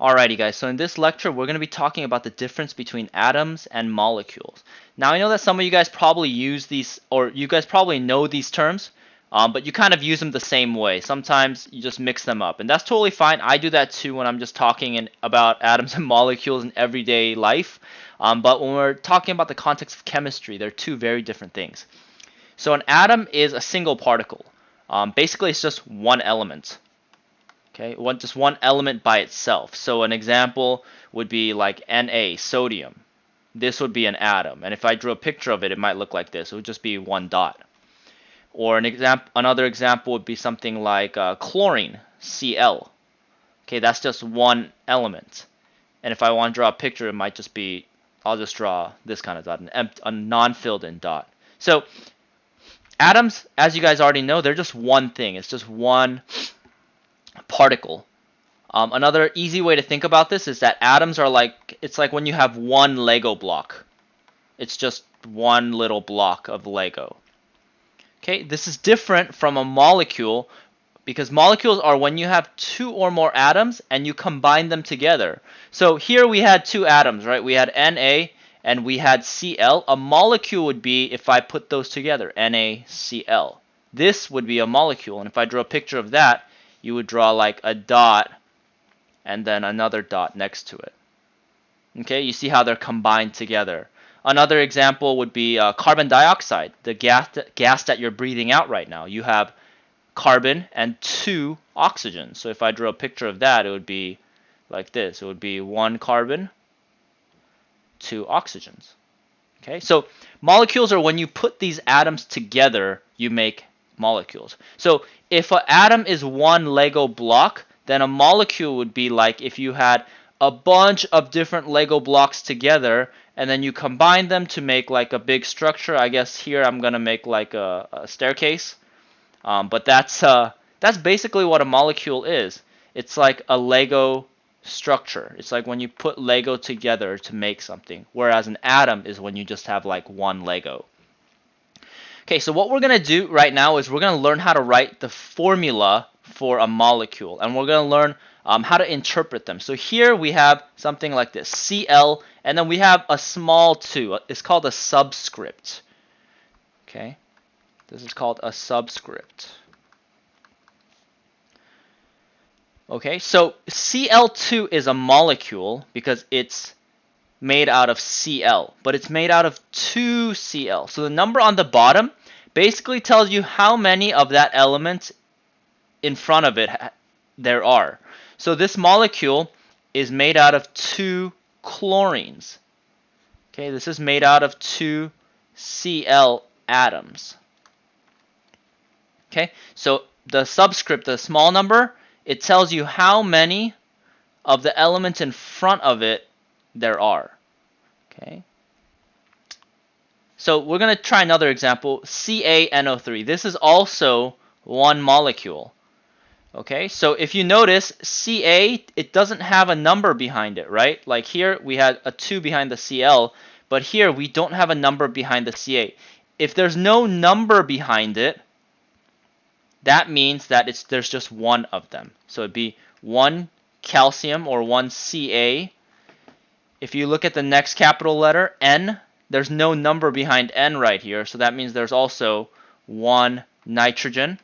Alrighty guys, so in this lecture we're going to be talking about the difference between atoms and molecules. Now I know that some of you guys probably use these, or you guys probably know these terms, but you kind of use them the same way. Sometimes you just mix them up, and that's totally fine. I do that too when I'm just talking about atoms and molecules in everyday life. But when we're talking about the context of chemistry, they're two very different things. So an atom is a single particle. Basically it's just one element. Okay, just one element by itself. So an example would be like Na, sodium. This would be an atom, and if I drew a picture of it, it might look like this. It would just be one dot. Or another example would be something like chlorine, Cl. Okay, that's just one element. And if I want to draw a picture, it might just be, I'll just draw this kind of dot, a non-filled in dot. So atoms, as you guys already know, they're just one thing. It's just one particle. Another easy way to think about this is that atoms are like, it's like when you have one Lego block. It's just one little block of Lego. Okay, this is different from a molecule because molecules are when you have two or more atoms and you combine them together. So here we had two atoms, right? We had Na and we had Cl. A molecule would be if I put those together, NaCl. This would be a molecule, and if I draw a picture of that, you would draw like a dot and then another dot next to it. Okay, you see how they're combined together. Another example would be carbon dioxide, the gas that you're breathing out right now. You have carbon and two oxygens. So if I drew a picture of that, it would be like this. It would be one carbon, two oxygens. Okay, so molecules are when you put these atoms together, you make molecules. So if an atom is one Lego block, then a molecule would be like if you had a bunch of different Lego blocks together and then you combine them to make like a big structure. I guess here I'm gonna make like a staircase, but that's basically what a molecule is. It's like a Lego structure. It's like when you put Lego together to make something, whereas an atom is when you just have like one Lego. Okay, so what we're going to do right now is we're going to learn how to write the formula for a molecule, and we're going to learn how to interpret them. So here we have something like this, Cl, and then we have a small 2. It's called a subscript. Okay, this is called a subscript. Okay, so Cl2 is a molecule because it's made out of Cl, but it's made out of 2 Cl. So the number on the bottom basically tells you how many of that element in front of it there are. So this molecule is made out of 2 chlorines. Okay, this is made out of 2 Cl atoms. Okay, so the subscript, the small number, it tells you how many of the elements in front of it there are. Okay. So we're going to try another example, CaNO3. This is also one molecule. Okay, so if you notice, Ca, it doesn't have a number behind it, right? Like here we had a 2 behind the Cl, but here we don't have a number behind the Ca. If there's no number behind it, that means that there's just one of them. So it'd be one calcium or one Ca. If you look at the next capital letter, N, there's no number behind N right here, so that means there's also one nitrogen.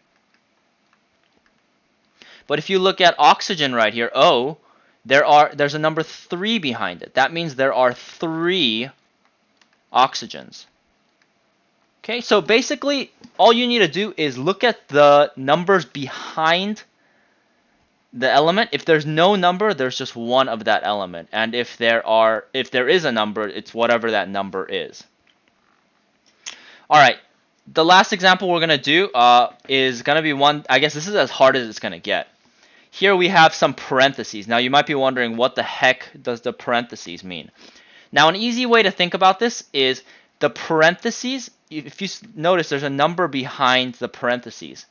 But if you look at oxygen right here, O, there's a number 3 behind it. That means there are 3 oxygens. Okay, so basically all you need to do is look at the numbers behind the element. If there's no number, there's just one of that element, and if there is a number, it's whatever that number is. All right, the last example we're gonna do is gonna be one. I guess this is as hard as it's gonna get. Here we have some parentheses. Now you might be wondering, what the heck does the parentheses mean? Now an easy way to think about this is the parentheses. If you notice, there's a number behind the parentheses.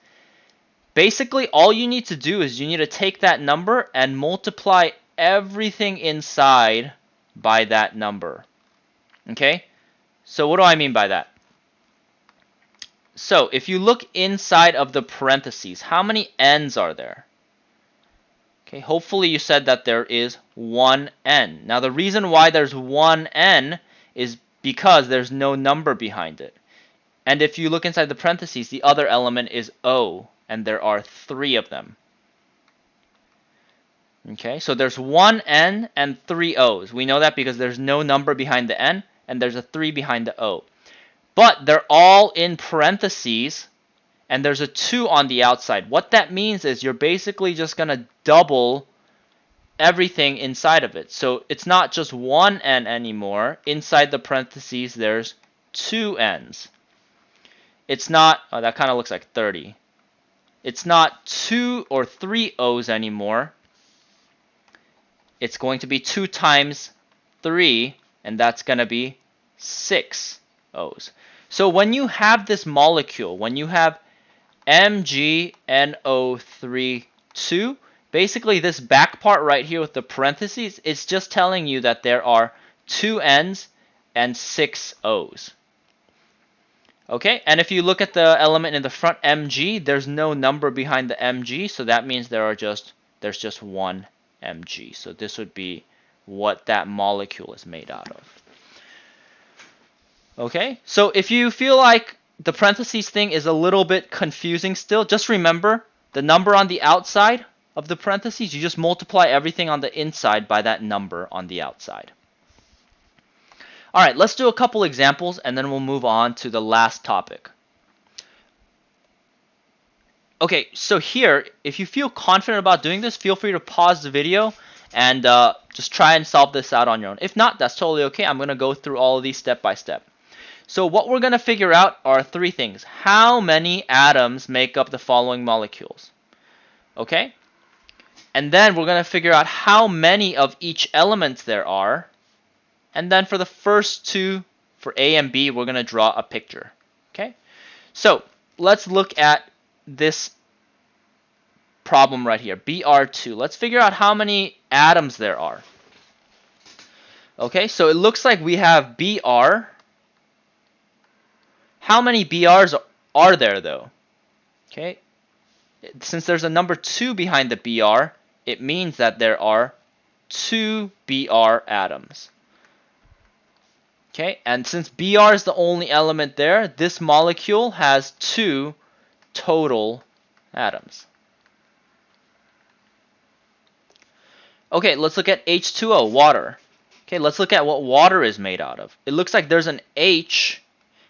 Basically, all you need to do is you need to take that number and multiply everything inside by that number. Okay? So what do I mean by that? So if you look inside of the parentheses, how many n's are there? Okay, hopefully you said that there is 1n. Now the reason why there's 1n is because there's no number behind it. And if you look inside the parentheses, the other element is O, and there are 3 of them. Okay, so there's 1 N and 3 O's. We know that because there's no number behind the N, and there's a 3 behind the O. But they're all in parentheses, and there's a 2 on the outside. What that means is you're basically just going to double everything inside of it. So it's not just 1 N anymore. Inside the parentheses, there's 2 N's. It's not, oh, that kind of looks like 30. It's not 2 or 3 O's anymore. It's going to be 2 times 3, and that's going to be 6 O's. So when you have this molecule, when you have MgNO3-2, basically this back part right here with the parentheses, it's just telling you that there are 2 N's and 6 O's. Okay, and if you look at the element in the front, Mg, there's no number behind the Mg, so that means there's just 1 Mg. So this would be what that molecule is made out of. Okay, so if you feel like the parentheses thing is a little bit confusing still, just remember the number on the outside of the parentheses, you just multiply everything on the inside by that number on the outside. All right, let's do a couple examples and then we'll move on to the last topic. Okay, so here, if you feel confident about doing this, feel free to pause the video and just try and solve this out on your own. If not, that's totally okay. I'm going to go through all of these step by step. So what we're going to figure out are 3 things. How many atoms make up the following molecules? Okay? And then we're going to figure out how many of each element there are. And then for the first 2, for A and B, we're going to draw a picture. Okay? So let's look at this problem right here, Br2. Let's figure out how many atoms there are. Okay, so it looks like we have Br. How many Brs are there though? Okay, since there's a number 2 behind the Br, it means that there are 2 Br atoms. Okay, and since Br is the only element there, this molecule has 2 total atoms. Okay, let's look at H2O, water. Okay, let's look at what water is made out of. It looks like there's an H.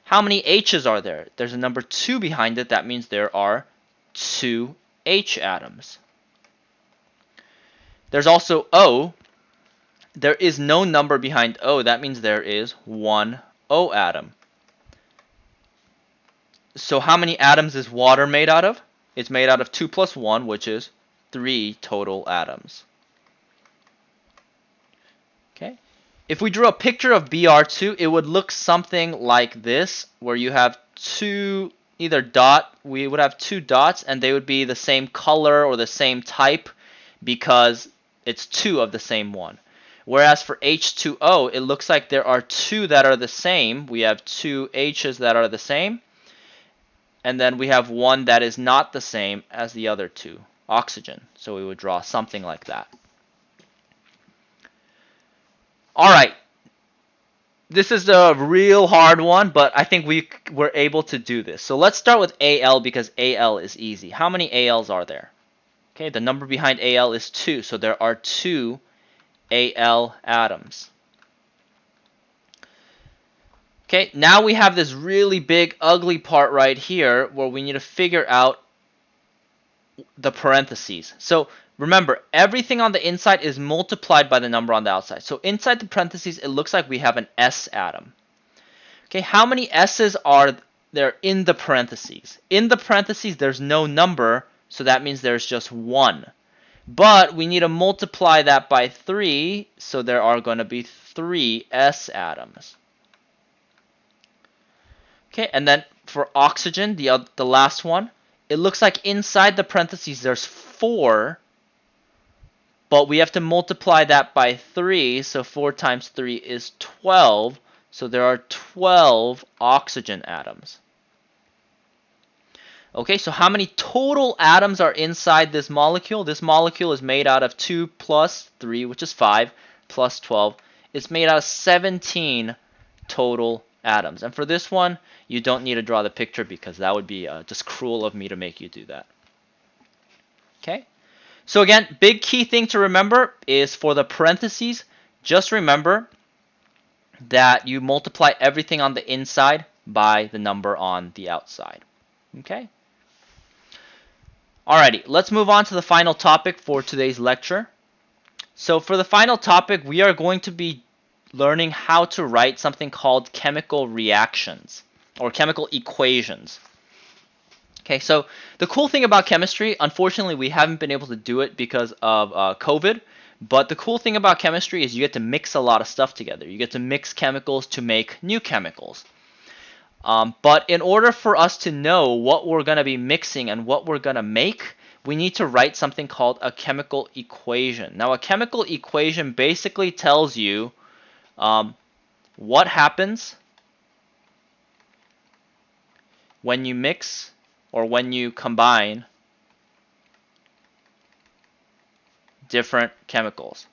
How many H's are there? There's a number 2 behind it. That means there are 2 H atoms. There's also O. There is no number behind O. That means there is 1 O atom. So how many atoms is water made out of? It's made out of 2 plus 1, which is 3 total atoms. Okay. If we drew a picture of Br2, it would look something like this, where you have 2, either dot, we would have 2 dots, and they would be the same color or the same type because it's 2 of the same one. Whereas for H2O, it looks like there are 2 that are the same. We have 2 H's that are the same. And then we have 1 that is not the same as the other 2, oxygen. So we would draw something like that. All right. This is a real hard one, but I think we were able to do this. So let's start with Al because Al is easy. How many Als are there? Okay, the number behind Al is 2, so there are 2 Al atoms. Okay, now we have this really big ugly part right here where we need to figure out the parentheses. So remember, everything on the inside is multiplied by the number on the outside. So inside the parentheses, it looks like we have an S atom. Okay, how many S's are there in the parentheses? In the parentheses, there's no number, so that means there's just 1. But we need to multiply that by 3, so there are going to be 3 S atoms. Okay, and then for oxygen, the last one, it looks like inside the parentheses there's 4, but we have to multiply that by 3, so 4 times 3 is 12, so there are 12 oxygen atoms. Okay, so how many total atoms are inside this molecule? This molecule is made out of 2 plus 3, which is 5, plus 12. It's made out of 17 total atoms. And for this one, you don't need to draw the picture because that would be just cruel of me to make you do that. Okay, so again, big key thing to remember is for the parentheses, just remember that you multiply everything on the inside by the number on the outside. Okay? Alrighty, let's move on to the final topic for today's lecture. So for the final topic, we are going to be learning how to write something called chemical reactions or chemical equations. Okay, so the cool thing about chemistry, unfortunately, we haven't been able to do it because of COVID. But the cool thing about chemistry is you get to mix a lot of stuff together. You get to mix chemicals to make new chemicals. But in order for us to know what we're going to be mixing and what we're going to make, we need to write something called a chemical equation. Now, a chemical equation basically tells you what happens when you mix or when you combine different chemicals.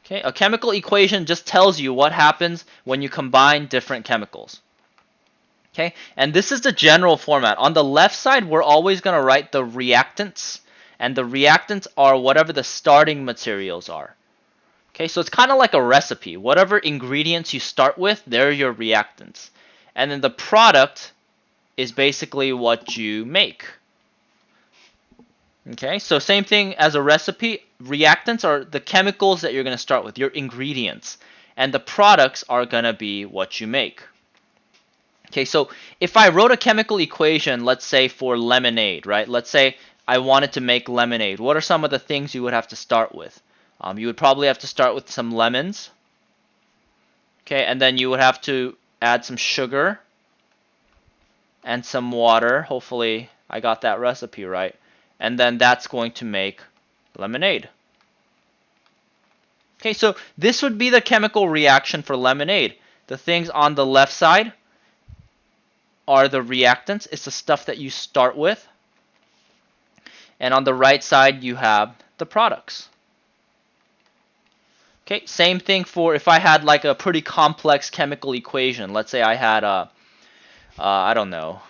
Okay, a chemical equation just tells you what happens when you combine different chemicals. Okay, and this is the general format. On the left side, we're always going to write the reactants, and the reactants are whatever the starting materials are. Okay, so it's kind of like a recipe. Whatever ingredients you start with, they're your reactants. And then the product is basically what you make. Okay, so same thing as a recipe. Reactants are the chemicals that you're going to start with, your ingredients. And the products are going to be what you make. Okay, so if I wrote a chemical equation, let's say for lemonade, right? Let's say I wanted to make lemonade. What are some of the things you would have to start with? You would probably have to start with some lemons. Okay, and then you would have to add some sugar and some water. Hopefully I got that recipe right. And then that's going to make lemonade. Okay, so this would be the chemical reaction for lemonade. The things on the left side are the reactants. It's the stuff that you start with. And on the right side, you have the products. Okay, same thing for if I had like a pretty complex chemical equation. Let's say I had I don't know,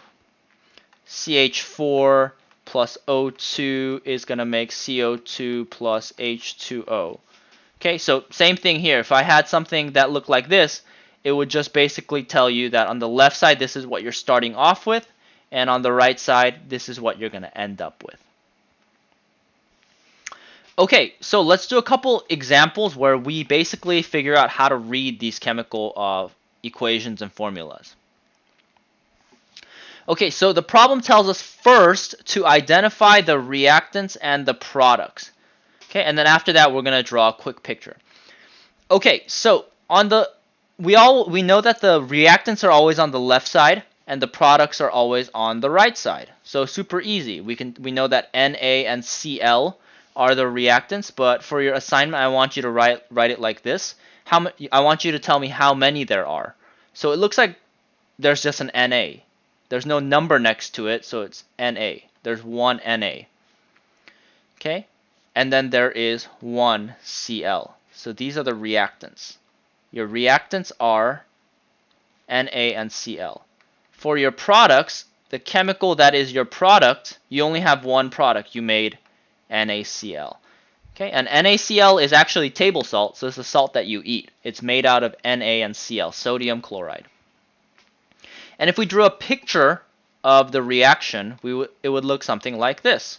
CH4 plus O2 is going to make CO2 plus H2O. Okay, so same thing here. If I had something that looked like this, it would just basically tell you that on the left side, this is what you're starting off with, and on the right side, this is what you're going to end up with. Okay, so let's do a couple examples where we basically figure out how to read these chemical equations and formulas. Okay, so the problem tells us first to identify the reactants and the products. Okay, and then after that, we're going to draw a quick picture. Okay, so on the we know that the reactants are always on the left side and the products are always on the right side. So super easy. We know that Na and Cl are the reactants, but for your assignment, I want you to write it like this. I want you to tell me how many there are. So it looks like there's just an Na. There's no number next to it, so it's Na. There's one Na. Okay? And then there is one Cl. So these are the reactants. Your reactants are Na and Cl. For your products, the chemical that is your product, you only have one product. You made NaCl. Okay? And NaCl is actually table salt, so it's the salt that you eat. It's made out of Na and Cl, sodium chloride. And if we drew a picture of the reaction, it would look something like this.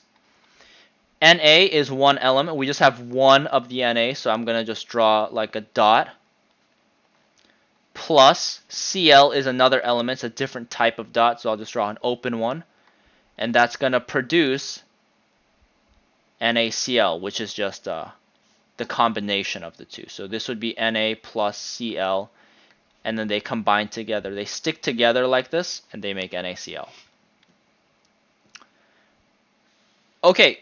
Na is one element. We just have one of the Na, so I'm going to just draw like a dot. Plus Cl is another element. It's a different type of dot, so I'll just draw an open one. And that's going to produce NaCl, which is just the combination of the two. So this would be Na plus Cl. And then they combine together. They stick together like this, and they make NaCl. Okay,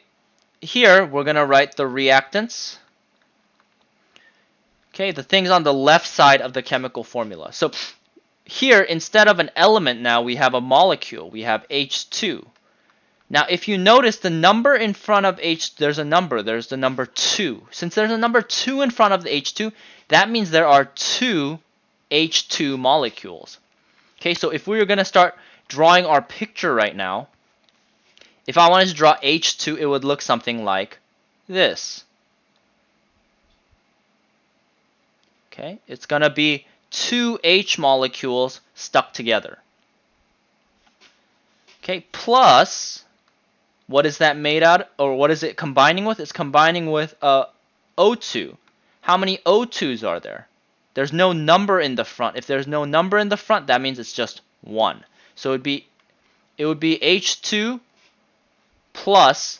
here we're going to write the reactants. Okay, the things on the left side of the chemical formula. So here, instead of an element now, we have a molecule. We have H2. Now, if you notice the number in front of H, there's a number. There's the number 2. Since there's a number 2 in front of the H2, that means there are 2 H2 molecules. Okay, so if we were going to start drawing our picture right now, if I wanted to draw H2, it would look something like this. Okay, it's going to be 2 H molecules stuck together. Okay, plus, what is that made out, or what is it combining with? It's combining with O2. How many O2s are there? There's no number in the front. If there's no number in the front, that means it's just 1. So it would be H2 plus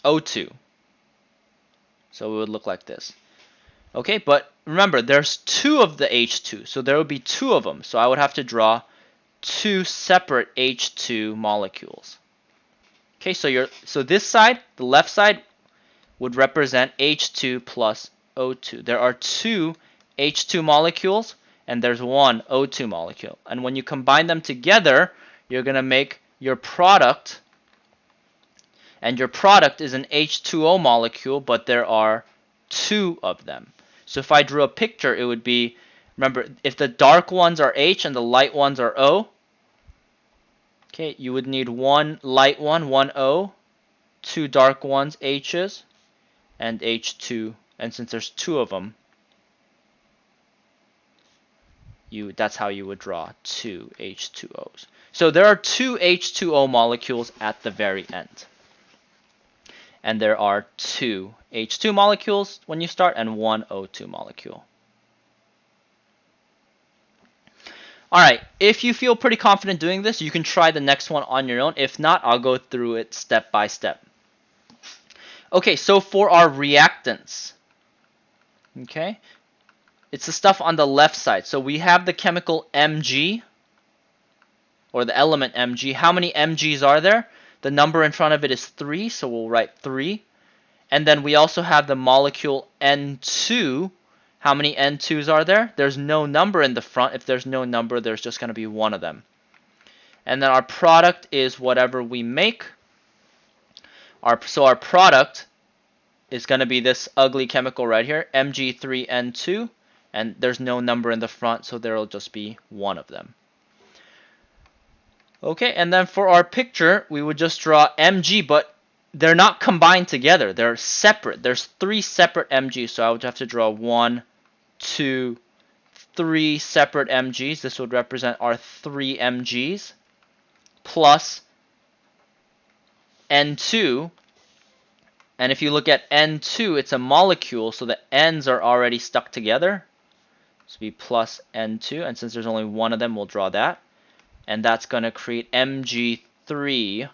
O2. So it would look like this. Okay, but remember, there's 2 of the H2, so there would be 2 of them. So I would have to draw 2 separate H2 molecules. Okay, so this side, the left side, would represent H2 plus O2. There are 2 H2 molecules, and there's 1 O2 molecule. And when you combine them together, you're going to make your product. And your product is an H2O molecule, but there are 2 of them. So if I drew a picture, it would be, remember, if the dark ones are H and the light ones are O, okay, you would need 1 light one, 1 O, 2 dark ones, H's, and H2. And since there's 2 of them, that's how you would draw 2 H2Os. So there are 2 H2O molecules at the very end. And there are 2 H2 molecules when you start and 1 O2 molecule. Alright, if you feel pretty confident doing this, you can try the next one on your own. If not, I'll go through it step by step. Okay, so for our reactants, okay, it's the stuff on the left side. So we have the chemical Mg, or the element Mg. How many Mg's are there? The number in front of it is 3, so we'll write 3. And then we also have the molecule N2. How many N2s are there? There's no number in the front. If there's no number, there's just going to be 1 of them. And then our product is whatever we make. So our product is going to be this ugly chemical right here, Mg3N2. And there's no number in the front, so there will just be 1 of them. Okay, and then for our picture, we would just draw Mg, but they're not combined together. They're separate. There's 3 separate Mg's, so I would have to draw 1, 2, 3 separate Mg's. This would represent our 3 Mg's plus N2. And if you look at N2, it's a molecule, so the N's are already stuck together. So be plus N2, and since there's only 1 of them, we'll draw that. And that's going to create Mg3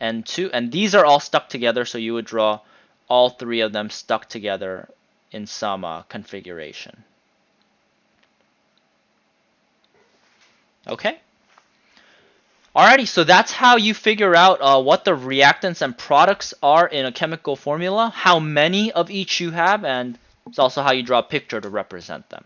N2. And these are all stuck together, so you would draw all 3 of them stuck together in some configuration. Okay? Alrighty, so that's how you figure out what the reactants and products are in a chemical formula, how many of each you have, and it's also how you draw a picture to represent them.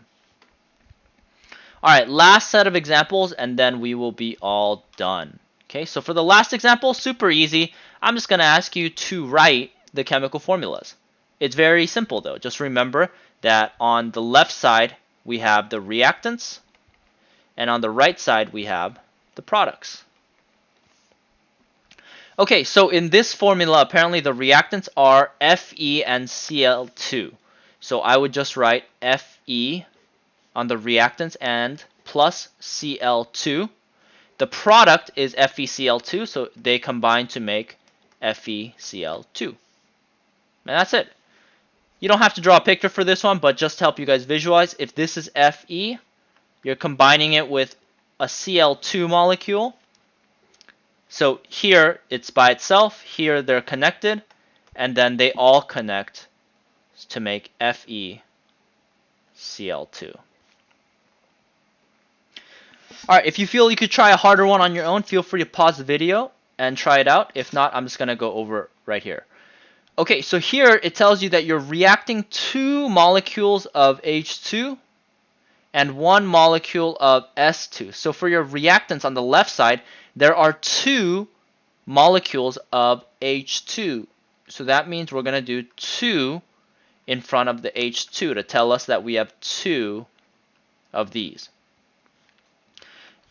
Alright, last set of examples, and then we will be all done. Okay, so for the last example, super easy. I'm just going to ask you to write the chemical formulas. It's very simple though. Just remember that on the left side, we have the reactants, and on the right side, we have the products. Okay, so in this formula, apparently the reactants are Fe and Cl2. So I would just write Fe on the reactants and plus Cl2. The product is FeCl2, so they combine to make FeCl2. And that's it. You don't have to draw a picture for this one, but just to help you guys visualize, if this is Fe, you're combining it with a Cl2 molecule. So here it's by itself, here they're connected, and then they all connect to make FeCl2. Alright, if you feel you could try a harder one on your own, feel free to pause the video and try it out. If not, I'm just going to go over it right here. Okay, so here it tells you that you're reacting 2 molecules of H2 and 1 molecule of S2. So for your reactants on the left side, there are 2 molecules of H2. So that means we're going to do 2 in front of the H2 to tell us that we have 2 of these.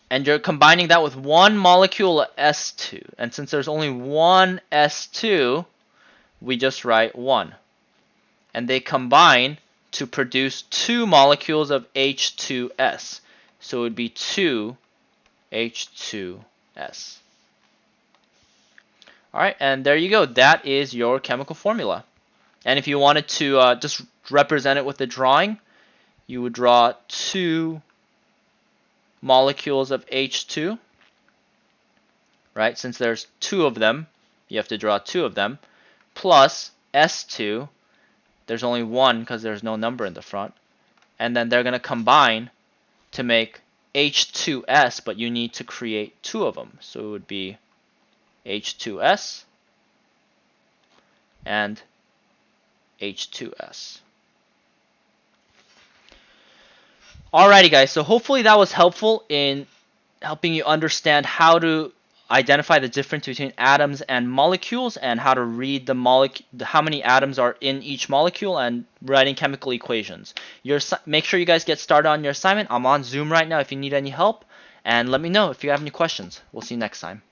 And you're combining that with 1 molecule of S2. And since there's only 1 S2, we just write 1. And they combine to produce 2 molecules of H2S. So it would be 2 H2S. Alright, and there you go. That is your chemical formula. And if you wanted to just represent it with the drawing, you would draw 2 molecules of H2, right? Since there's 2 of them, you have to draw 2 of them, plus S2, there's only 1 because there's no number in the front, and then they're going to combine to make H2S, but you need to create 2 of them. So it would be H2S and H2S. Alrighty guys, so hopefully that was helpful in helping you understand how to identify the difference between atoms and molecules and how to read the how many atoms are in each molecule and writing chemical equations. Make sure you guys get started on your assignment. I'm on Zoom right now if you need any help, and let me know if you have any questions. We'll see you next time.